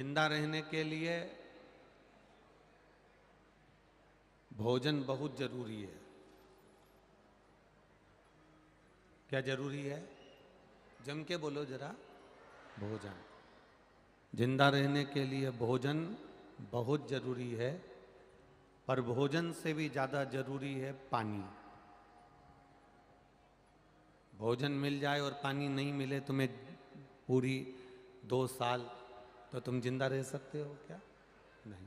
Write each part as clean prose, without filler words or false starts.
जिंदा रहने के लिए भोजन बहुत जरूरी है। क्या जरूरी है? जम के बोलो जरा। भोजन। जिंदा रहने के लिए भोजन बहुत जरूरी है, पर भोजन से भी ज्यादा जरूरी है पानी। भोजन मिल जाए और पानी नहीं मिले तुम्हें पूरी 2 साल, तो तुम जिंदा रह सकते हो क्या? नहीं।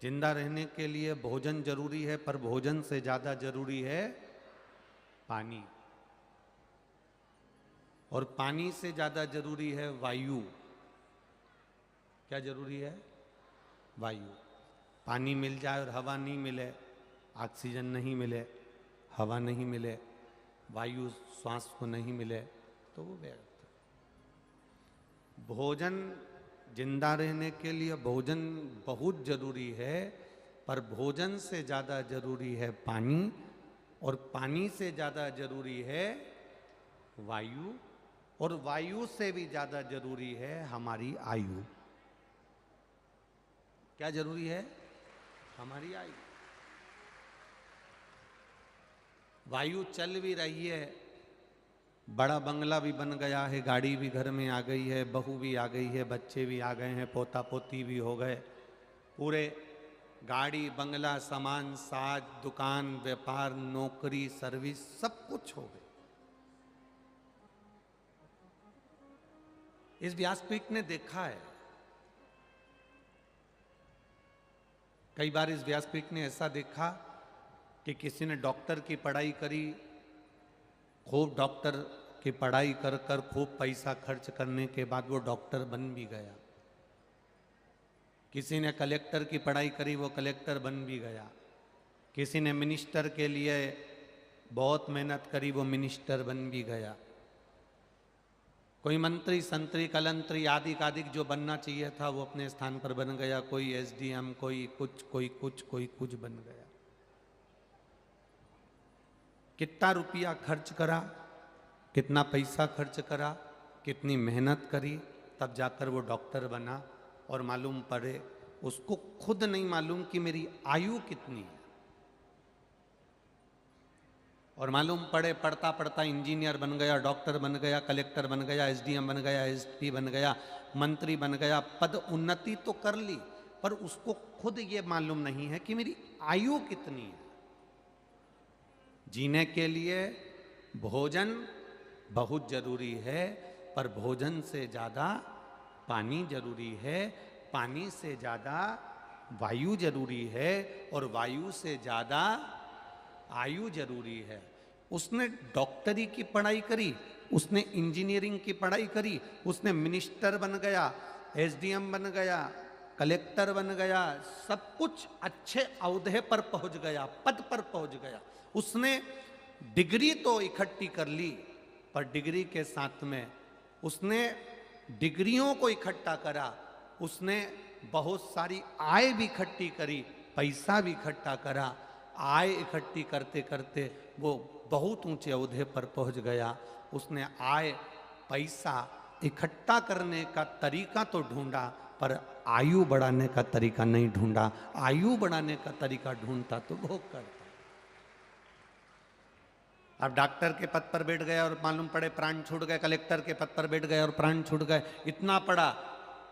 जिंदा रहने के लिए भोजन जरूरी है, पर भोजन से ज्यादा जरूरी है पानी। और पानी से ज्यादा जरूरी है वायु। क्या जरूरी है? वायु। पानी मिल जाए और हवा नहीं मिले, ऑक्सीजन नहीं मिले, हवा नहीं मिले, वायु श्वास को नहीं मिले, तो वो व्यर्थ। भोजन, जिंदा रहने के लिए भोजन बहुत जरूरी है, पर भोजन से ज्यादा जरूरी है पानी, और पानी से ज्यादा जरूरी है वायु, और वायु से भी ज्यादा जरूरी है हमारी आयु। क्या जरूरी है? हमारी आयु। वायु चल भी रही है, बड़ा बंगला भी बन गया है, गाड़ी भी घर में आ गई है, बहू भी आ गई है, बच्चे भी आ गए हैं, पोता पोती भी हो गए, पूरे गाड़ी बंगला सामान साज दुकान व्यापार नौकरी सर्विस सब कुछ हो गए। इस व्यासपीठ ने देखा है, कई बार इस व्यासपीठ ने ऐसा देखा कि किसी ने डॉक्टर की पढ़ाई करी, खूब डॉक्टर की पढ़ाई कर कर खूब पैसा खर्च करने के बाद वो डॉक्टर बन भी गया। किसी ने कलेक्टर की पढ़ाई करी, वो कलेक्टर बन भी गया। किसी ने मिनिस्टर के लिए बहुत मेहनत करी, वो मिनिस्टर बन भी गया। कोई मंत्री संतरी कलंतरी आदि आदि जो बनना चाहिए था वो अपने स्थान पर बन गया। कोई एसडीएम, कोई कुछ कोई कुछ कोई कुछ बन गया। कितना रुपया खर्च करा, कितना पैसा खर्च करा, कितनी मेहनत करी, तब जाकर वो डॉक्टर बना। और मालूम पड़े उसको खुद नहीं मालूम कि मेरी आयु कितनी है। और मालूम पड़े पढ़ता पढ़ता इंजीनियर बन गया, डॉक्टर बन गया, कलेक्टर बन गया, एसडीएम बन गया, एसपी बन गया, मंत्री बन गया, पद उन्नति तो कर ली, पर उसको खुद ये मालूम नहीं है कि मेरी आयु कितनी है। जीने के लिए भोजन बहुत जरूरी है, पर भोजन से ज्यादा पानी जरूरी है, पानी से ज्यादा वायु जरूरी है, और वायु से ज्यादा आयु जरूरी है। उसने डॉक्टरी की पढ़ाई करी, उसने इंजीनियरिंग की पढ़ाई करी, उसने मिनिस्टर बन गया, एसडीएम बन गया, कलेक्टर बन गया, सब कुछ अच्छे औहदे पर पहुंच गया, पद पर पहुंच गया। उसने डिग्री तो इकट्ठी कर ली, पर डिग्री के साथ में उसने डिग्रियों को इकट्ठा करा, उसने बहुत सारी आय भी इकट्ठी करी, पैसा भी इकट्ठा करा। आय इकट्ठी करते करते वो बहुत ऊंचे औहदे पर पहुंच गया। उसने आय पैसा इकट्ठा करने का तरीका तो ढूंढा, पर आयु बढ़ाने का तरीका नहीं ढूंढा। आयु बढ़ाने का तरीका ढूंढता तो भोग करता। अब डॉक्टर के पद पर बैठ गया और मालूम पड़े प्राण छूट गए, कलेक्टर के पद पर बैठ गए और प्राण छूट गए। इतना पढ़ा,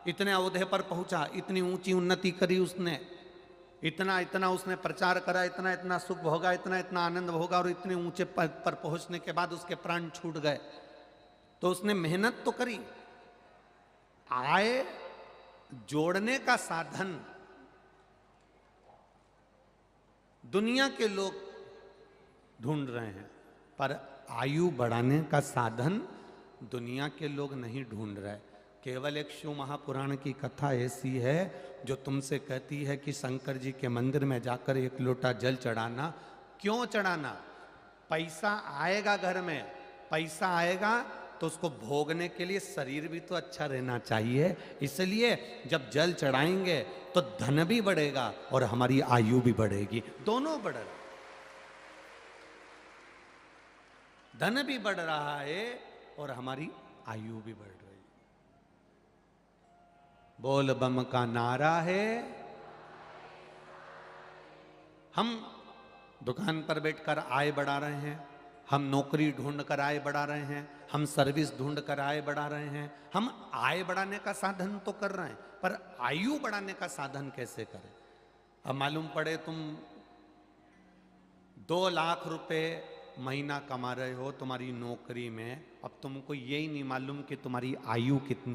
इतने औहदे पर पहुंचा, इतनी ऊंची उन्नति करी उसने, इतना इतना उसने प्रचार करा, इतना इतना सुख भोगा, इतना इतना आनंद भोगा, और इतने ऊंचे पद पर पहुंचने के बाद उसके प्राण छूट गए। तो उसने मेहनत तो करी। आय जोड़ने का साधन दुनिया के लोग ढूंढ रहे हैं, पर आयु बढ़ाने का साधन दुनिया के लोग नहीं ढूंढ रहे। केवल एक शिव महापुराण की कथा ऐसी है जो तुमसे कहती है कि शंकर जी के मंदिर में जाकर 1 लोटा जल चढ़ाना। क्यों चढ़ाना? पैसा आएगा घर में, पैसा आएगा तो उसको भोगने के लिए शरीर भी तो अच्छा रहना चाहिए। इसलिए जब जल चढ़ाएंगे तो धन भी बढ़ेगा और हमारी आयु भी बढ़ेगी, दोनों बढ़ेगा। धन भी बढ़ रहा है और हमारी आयु भी बढ़ रही है। बोल बम का नारा है। हम दुकान पर बैठकर आय बढ़ा रहे हैं, हम नौकरी ढूंढ कर आय बढ़ा रहे हैं, हम सर्विस ढूंढ कर आय बढ़ा रहे हैं। हम आय बढ़ाने का साधन तो कर रहे हैं, पर आयु बढ़ाने का साधन कैसे करें? अब मालूम पड़े तुम 2 लाख रुपए महीना कमा रहे हो तुम्हारी नौकरी में, अब तुमको यही नहीं मालूम कि तुम्हारी आयु कितनी